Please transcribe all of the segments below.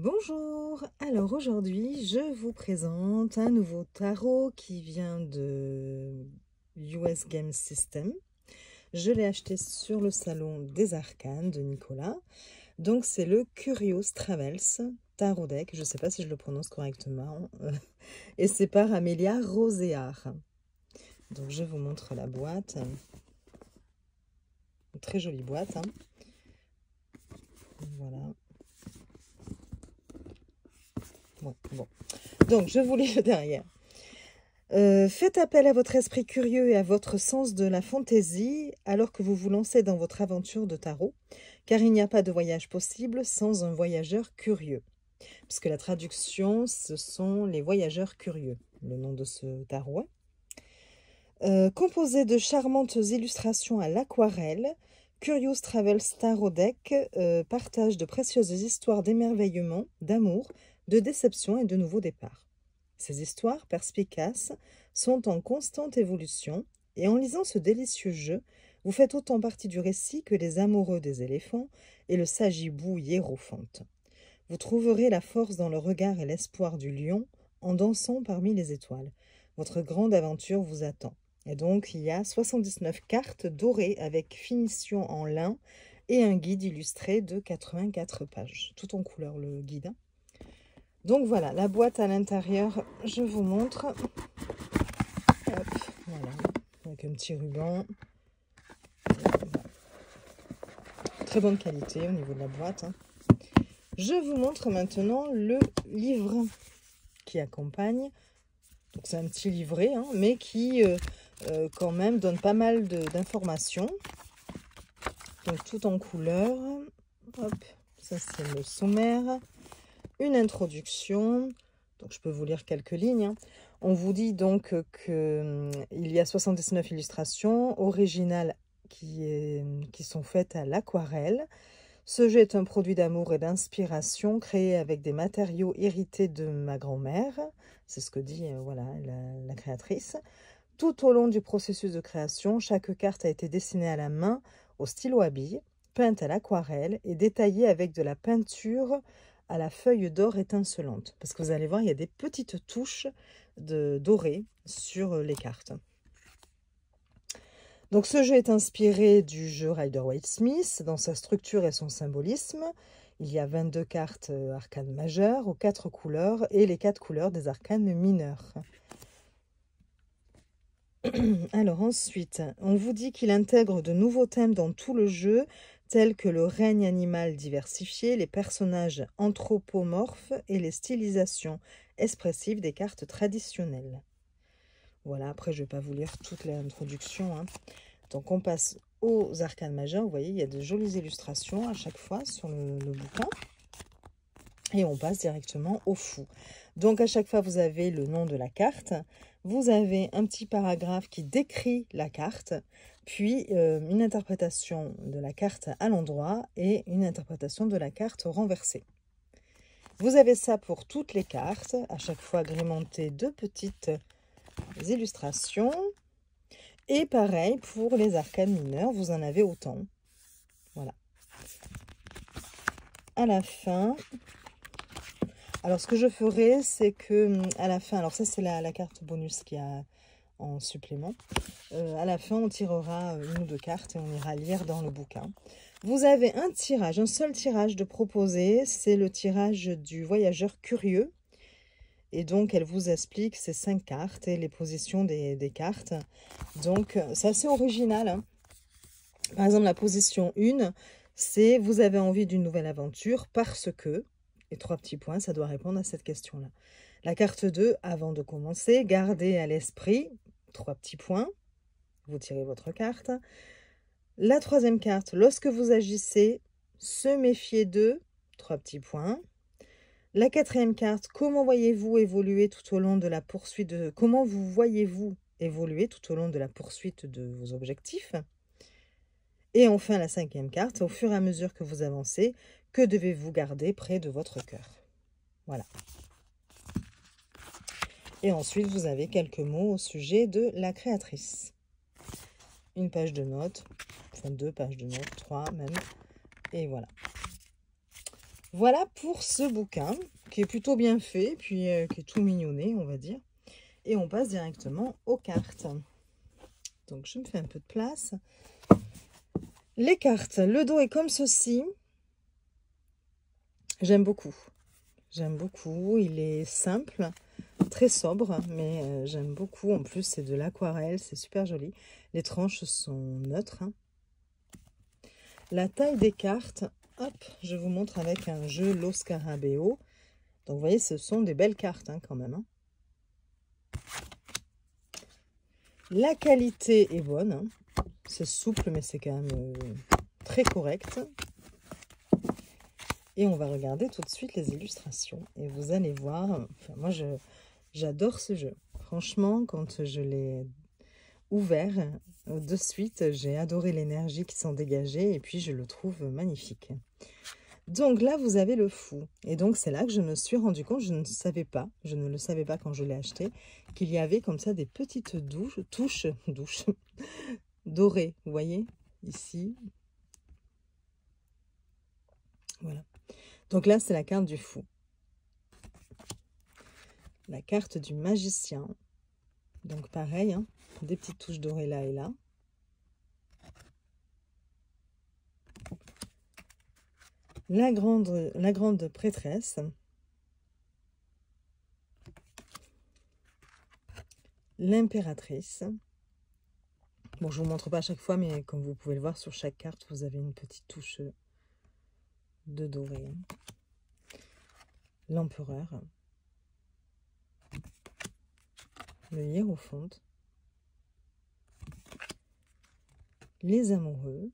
Bonjour, alors aujourd'hui je vous présente un nouveau tarot qui vient de US Game System. Je l'ai acheté sur le salon des arcanes de Nicolas. Donc c'est le Curious Travels Tarot Deck, je ne sais pas si je le prononce correctement, et c'est par Amélia Roséard. Donc je vous montre la boîte, une très jolie boîte, hein. Voilà. Bon. Donc je vous lis le derrière. Faites appel à votre esprit curieux et à votre sens de la fantaisie alors que vous vous lancez dans votre aventure de tarot, car il n'y a pas de voyage possible sans un voyageur curieux. Puisque la traduction, ce sont les voyageurs curieux, le nom de ce tarot. Composé de charmantes illustrations à l'aquarelle, Curious Travels Tarot Deck partage de précieuses histoires d'émerveillement, d'amour, de déception et de nouveaux départs. Ces histoires perspicaces sont en constante évolution et en lisant ce délicieux jeu, vous faites autant partie du récit que les amoureux des éléphants et le sagibou hiérophante. Vous trouverez la force dans le regard et l'espoir du lion en dansant parmi les étoiles. Votre grande aventure vous attend. Et donc, il y a 79 cartes dorées avec finition en lin et un guide illustré de 84 pages. Tout en couleur, le guide. Donc voilà, la boîte à l'intérieur, je vous montre. Hop, voilà, avec un petit ruban. Voilà. Très bonne qualité au niveau de la boîte, hein. Je vous montre maintenant le livre qui accompagne. Donc c'est un petit livret, hein, mais qui quand même donne pas mal d'informations. Donc tout en couleur. Hop, ça c'est le sommaire. Une introduction. Donc je peux vous lire quelques lignes, hein. On vous dit donc qu'il y a 79 illustrations originales qui sont faites à l'aquarelle. Ce jeu est un produit d'amour et d'inspiration créé avec des matériaux hérités de ma grand-mère. C'est ce que dit voilà, la créatrice. Tout au long du processus de création, chaque carte a été dessinée à la main, au stylo à billes, peinte à l'aquarelle et détaillée avec de la peinture à la feuille d'or étincelante. Parce que vous allez voir, il y a des petites touches dorées sur les cartes. Donc ce jeu est inspiré du jeu Rider-Waite-Smith dans sa structure et son symbolisme. Il y a 22 cartes arcanes majeures aux 4 couleurs et les 4 couleurs des arcanes mineures. Alors ensuite, on vous dit qu'il intègre de nouveaux thèmes dans tout le jeu, tels que le règne animal diversifié, les personnages anthropomorphes et les stylisations expressives des cartes traditionnelles. Voilà, après je ne vais pas vous lire toute l'introduction, hein. Donc on passe aux arcanes majeures. Vous voyez, il y a de jolies illustrations à chaque fois sur le bouquin. Et on passe directement au fou. Donc à chaque fois, vous avez le nom de la carte. Vous avez un petit paragraphe qui décrit la carte, puis une interprétation de la carte à l'endroit et une interprétation de la carte renversée. Vous avez ça pour toutes les cartes, à chaque fois agrémentées de petites illustrations. Et pareil pour les arcanes mineures, vous en avez autant. Voilà. À la fin, alors ce que je ferai, c'est que à la fin, alors ça c'est la carte bonus qu'il y a en supplément. À la fin, on tirera une ou deux cartes et on ira lire dans le bouquin. Vous avez un tirage, un seul tirage de proposer, c'est le tirage du voyageur curieux. Et donc, elle vous explique ces 5 cartes et les positions des cartes. Donc, c'est assez original, hein. Par exemple, la position 1, c'est « Vous avez envie d'une nouvelle aventure parce que… » Et 3 petits points, ça doit répondre à cette question-là. La carte 2, avant de commencer, gardez à l'esprit, 3 petits points. Vous tirez votre carte. La 3e carte, lorsque vous agissez, se méfier de, 3 petits points. La 4e carte, comment voyez-vous évoluer tout au long de la poursuite de… Comment vous voyez-vous évoluer tout au long de la poursuite de vos objectifs? Et enfin, la 5e carte, au fur et à mesure que vous avancez, que devez-vous garder près de votre cœur? Voilà. Et ensuite, vous avez quelques mots au sujet de la créatrice. Une page de notes, enfin 2 pages de notes, 3 même, et voilà. Voilà pour ce bouquin, qui est plutôt bien fait, puis qui est tout mignonné, on va dire. Et on passe directement aux cartes. Donc, je me fais un peu de place. Les cartes, le dos est comme ceci. J'aime beaucoup. J'aime beaucoup. Il est simple, très sobre, mais j'aime beaucoup. En plus, c'est de l'aquarelle, c'est super joli. Les tranches sont neutres. La taille des cartes, hop, je vous montre avec un jeu Lo Scarabeo. Donc, vous voyez, ce sont des belles cartes quand même. La qualité est bonne. C'est souple, mais c'est quand même très correct. Et on va regarder tout de suite les illustrations. Et vous allez voir, enfin, moi, j'adore ce jeu. Franchement, quand je l'ai ouvert, de suite, j'ai adoré l'énergie qui s'en dégageait. Et puis, je le trouve magnifique. Donc là, vous avez le fou. Et donc, c'est là que je me suis rendu compte, je ne savais pas, je ne le savais pas quand je l'ai acheté, qu'il y avait comme ça des petites touches dorées. Vous voyez, ici. Voilà. Donc là, c'est la carte du fou. La carte du magicien. Donc pareil, des petites touches dorées là et là. La grande prêtresse. L'impératrice. Bon, je ne vous montre pas à chaque fois, mais comme vous pouvez le voir, sur chaque carte, vous avez une petite touche de doré. L'empereur. Le hiérophante. Les amoureux.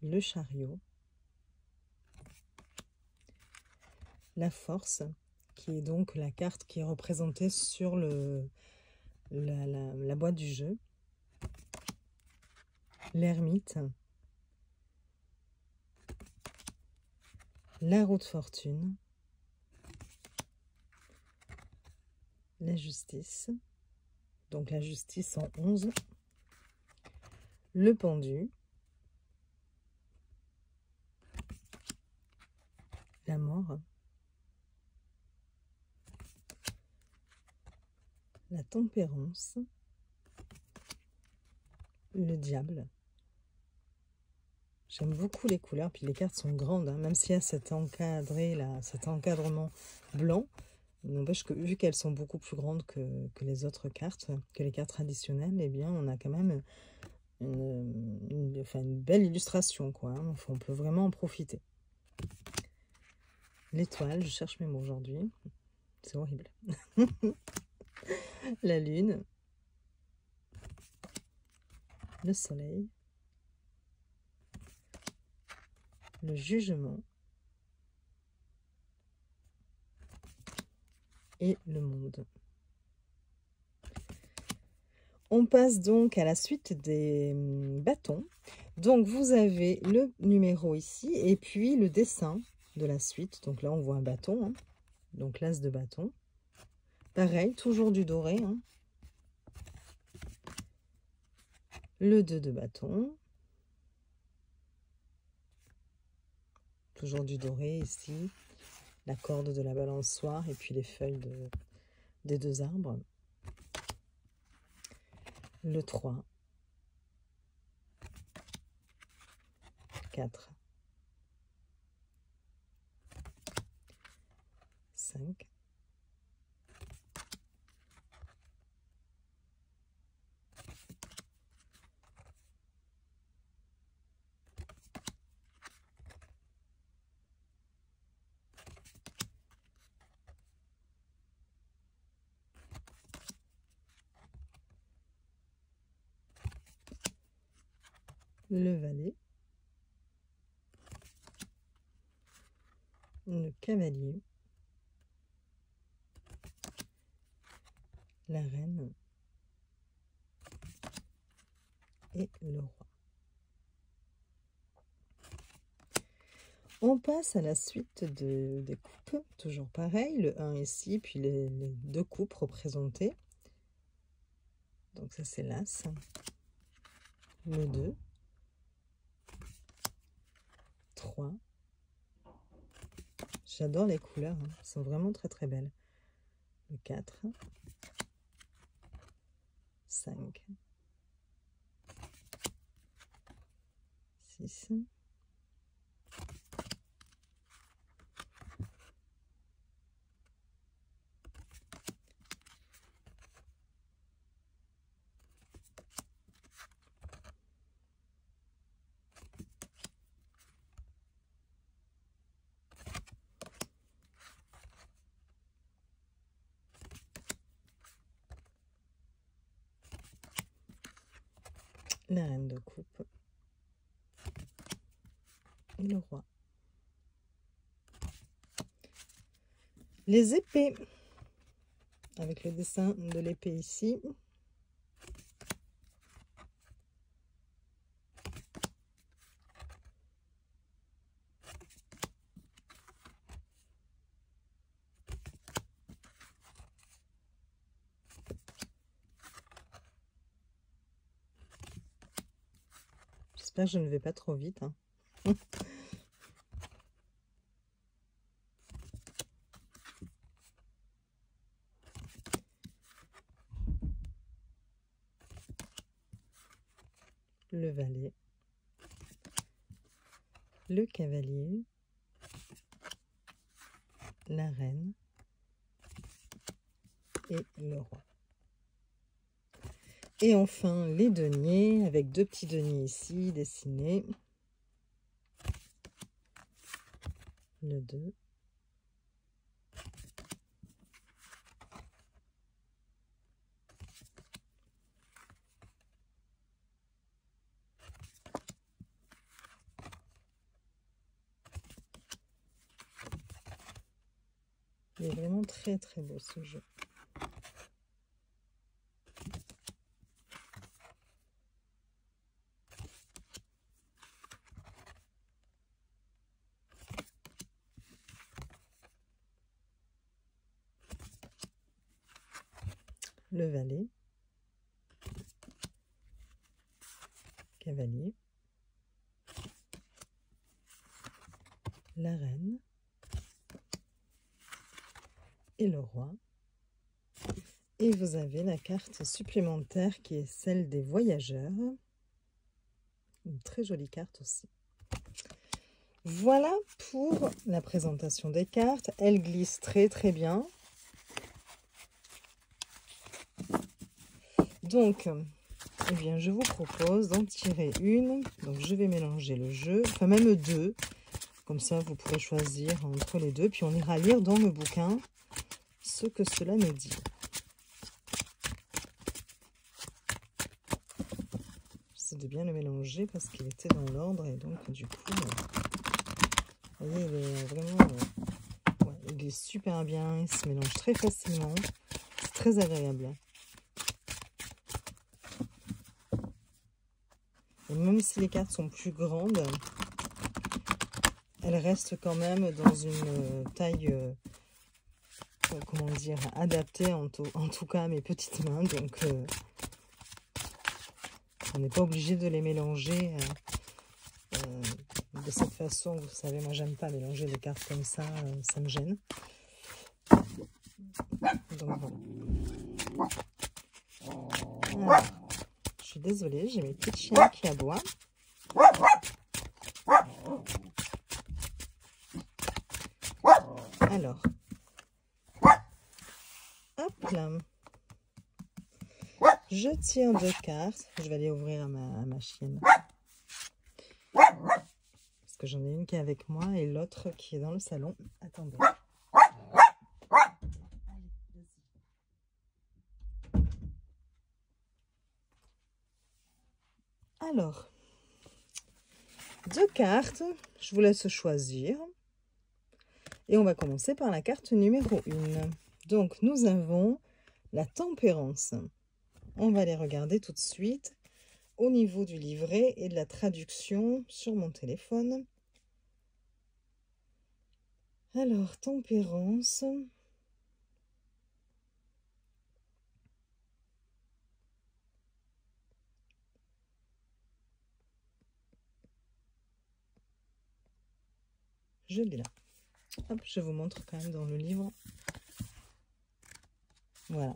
Le chariot. La force, qui est donc la carte qui est représentée sur la boîte du jeu. L'ermite. La roue de fortune. La justice. Donc la justice en 11. Le pendu. La mort. La tempérance. Le diable. J'aime beaucoup les couleurs, puis les cartes sont grandes, même s'il y a cet encadré là, cet encadrement blanc. Il n'empêche que vu qu'elles sont beaucoup plus grandes que les autres cartes, que les cartes traditionnelles, eh bien on a quand même une belle illustration, quoi. On peut vraiment en profiter. L'étoile, je cherche mes mots aujourd'hui. C'est horrible. La lune. Le soleil. Le jugement. Et le monde. On passe donc à la suite des bâtons. Donc, vous avez le numéro ici et puis le dessin de la suite. Donc là, on voit un bâton. Donc, l'as de bâton. Pareil, toujours du doré. Le 2 de bâton. Toujours du doré ici. La corde de la balançoire et puis les feuilles des deux arbres. Le 3. 4. 5. 5. Le valet. Le cavalier. La reine. Et le roi. On passe à la suite des coupes, toujours pareil, le 1 ici, puis les deux coupes représentées. Donc ça c'est l'as, le 2, 3. J'adore les couleurs, hein. Elles sont vraiment très très belles. Le 4, 5, 6, la reine de coupe et le roi. Les épées, avec le dessin de l'épée ici. J'espère que je ne vais pas trop vite, hein. Le valet, le cavalier, la reine et le roi. Et enfin les deniers, avec 2 petits deniers ici dessinés. Le 2. Il est vraiment très très beau ce jeu. Le valet, cavalier, la reine et le roi. Et vous avez la carte supplémentaire qui est celle des voyageurs. Une très jolie carte aussi. Voilà pour la présentation des cartes. Elle glisse très très bien. Donc, eh bien, je vous propose d'en tirer une. Donc, je vais mélanger le jeu, enfin même 2. Comme ça, vous pourrez choisir entre les 2. Puis, on ira lire dans le bouquin ce que cela nous dit. J'essaie de bien le mélanger parce qu'il était dans l'ordre. Et donc, du coup, vous voyez, il est vraiment... ouais, il glisse super bien. Il se mélange très facilement. C'est très agréable. Et même si les cartes sont plus grandes, elles restent quand même dans une taille, comment dire, adaptée en tout cas à mes petites mains. Donc, on n'est pas obligé de les mélanger de cette façon. Vous savez, moi, j'aime pas mélanger les cartes comme ça me gêne. Donc, voilà. Alors, je suis désolée, j'ai mes petits chiens qui aboient. Alors, hop là. Je tire 2 cartes. Je vais aller ouvrir à ma chienne. Parce que j'en ai une qui est avec moi et l'autre qui est dans le salon. Attendez. Alors, 2 cartes. Je vous laisse choisir. Et on va commencer par la carte numéro 1. Donc, nous avons la tempérance. On va les regarder tout de suite au niveau du livret et de la traduction sur mon téléphone. Alors, tempérance. je l'ai là. Hop, je vous montre quand même dans le livre. Voilà.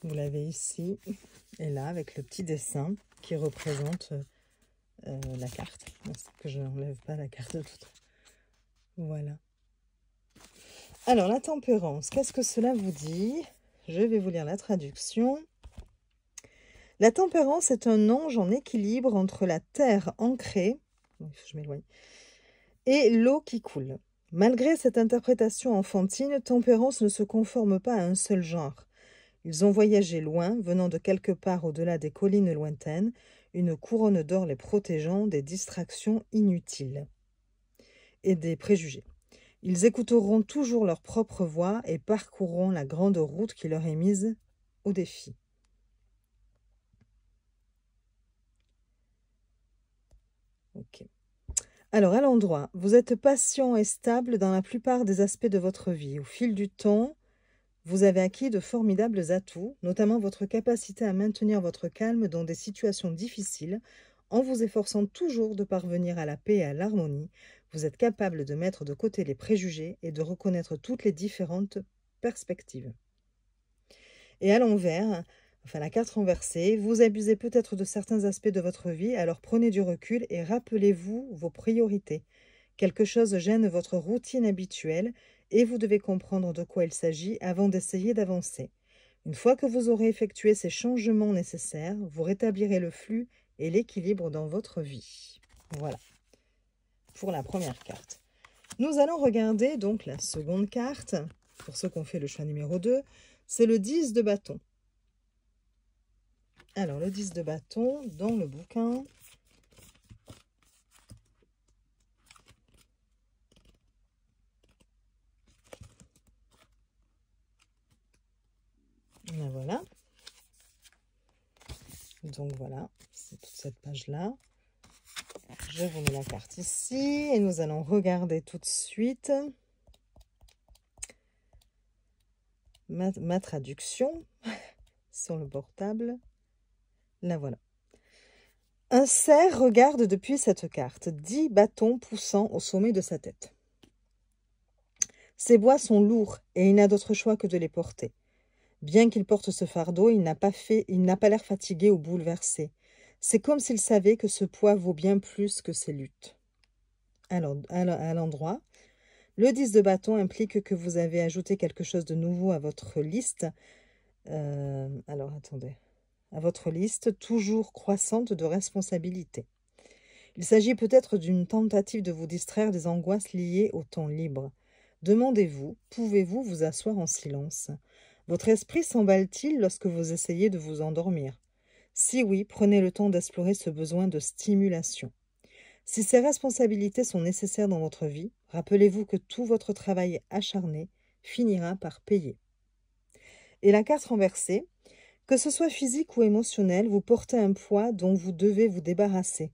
Vous l'avez ici et là avec le petit dessin qui représente la carte. Parce que je n'enlève pas la carte toute. Voilà. Alors, la tempérance, qu'est-ce que cela vous dit? Je vais vous lire la traduction. La tempérance est un ange en équilibre entre la terre ancrée, je m'éloigne, et l'eau qui coule. Malgré cette interprétation enfantine, tempérance ne se conforme pas à un seul genre. Ils ont voyagé loin, venant de quelque part au-delà des collines lointaines, une couronne d'or les protégeant des distractions inutiles et des préjugés. Ils écouteront toujours leur propre voix et parcourront la grande route qui leur est mise au défi. Ok. Alors, à l'endroit, vous êtes patient et stable dans la plupart des aspects de votre vie. Au fil du temps, vous avez acquis de formidables atouts, notamment votre capacité à maintenir votre calme dans des situations difficiles, en vous efforçant toujours de parvenir à la paix et à l'harmonie. Vous êtes capable de mettre de côté les préjugés et de reconnaître toutes les différentes perspectives. Et à l'envers, enfin la carte renversée, vous abusez peut-être de certains aspects de votre vie, alors prenez du recul et rappelez-vous vos priorités. Quelque chose gêne votre routine habituelle et vous devez comprendre de quoi il s'agit avant d'essayer d'avancer. Une fois que vous aurez effectué ces changements nécessaires, vous rétablirez le flux et l'équilibre dans votre vie. Voilà, pour la première carte. Nous allons regarder donc la seconde carte, pour ceux qui ont fait le choix numéro 2, c'est le 10 de bâton. Alors, le 10 de bâton, dans le bouquin. Et voilà. Donc voilà, c'est toute cette page-là. Je vous mets la carte ici et nous allons regarder tout de suite ma traduction sur le portable. La voilà. Un cerf regarde depuis cette carte 10 bâtons poussant au sommet de sa tête. Ses bois sont lourds et il n'a d'autre choix que de les porter. Bien qu'il porte ce fardeau, il n'a pas l'air fatigué ou bouleversé. C'est comme s'il savait que ce poids vaut bien plus que ses luttes. Alors, à l'endroit, le 10 de bâton implique que vous avez ajouté quelque chose de nouveau à votre liste. Alors, attendez. À votre liste, toujours croissante de responsabilités. Il s'agit peut-être d'une tentative de vous distraire des angoisses liées au temps libre. Demandez-vous, pouvez-vous vous asseoir en silence? Votre esprit s'emballe-t-il lorsque vous essayez de vous endormir? Si oui, prenez le temps d'explorer ce besoin de stimulation. Si ces responsabilités sont nécessaires dans votre vie, rappelez-vous que tout votre travail acharné finira par payer. Et la carte renversée, que ce soit physique ou émotionnel, vous portez un poids dont vous devez vous débarrasser.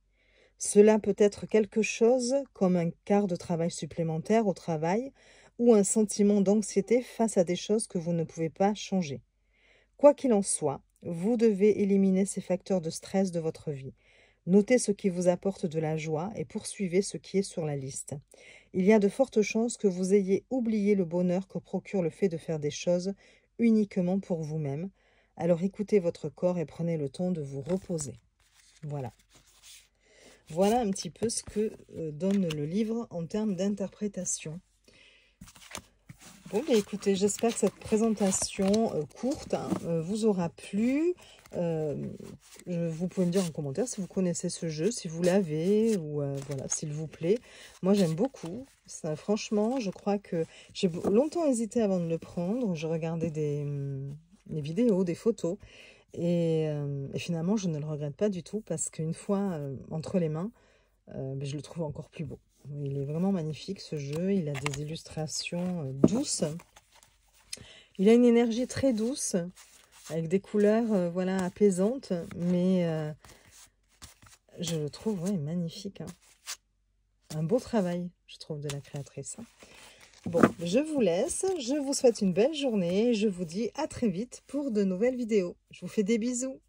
Cela peut être quelque chose comme un quart de travail supplémentaire au travail ou un sentiment d'anxiété face à des choses que vous ne pouvez pas changer. Quoi qu'il en soit, vous devez éliminer ces facteurs de stress de votre vie. Notez ce qui vous apporte de la joie et poursuivez ce qui est sur la liste. Il y a de fortes chances que vous ayez oublié le bonheur que procure le fait de faire des choses uniquement pour vous-même. Alors écoutez votre corps et prenez le temps de vous reposer. Voilà. Voilà un petit peu ce que donne le livre en termes d'interprétation. Bon, bah écoutez, j'espère que cette présentation courte vous aura plu. Vous pouvez me dire en commentaire si vous connaissez ce jeu, si vous l'avez, ou voilà, s'il vous plaît. Moi, j'aime beaucoup. Ça, franchement, je crois que j'ai longtemps hésité avant de le prendre. Je regardais des vidéos, des photos. Et finalement, je ne le regrette pas du tout parce qu'une fois entre les mains, je le trouve encore plus beau. Il est vraiment magnifique ce jeu, il a des illustrations douces. Il a une énergie très douce, avec des couleurs voilà, apaisantes, mais je le trouve magnifique. Hein. Un beau travail, je trouve, de la créatrice. Bon, je vous laisse, je vous souhaite une belle journée, je vous dis à très vite pour de nouvelles vidéos. Je vous fais des bisous.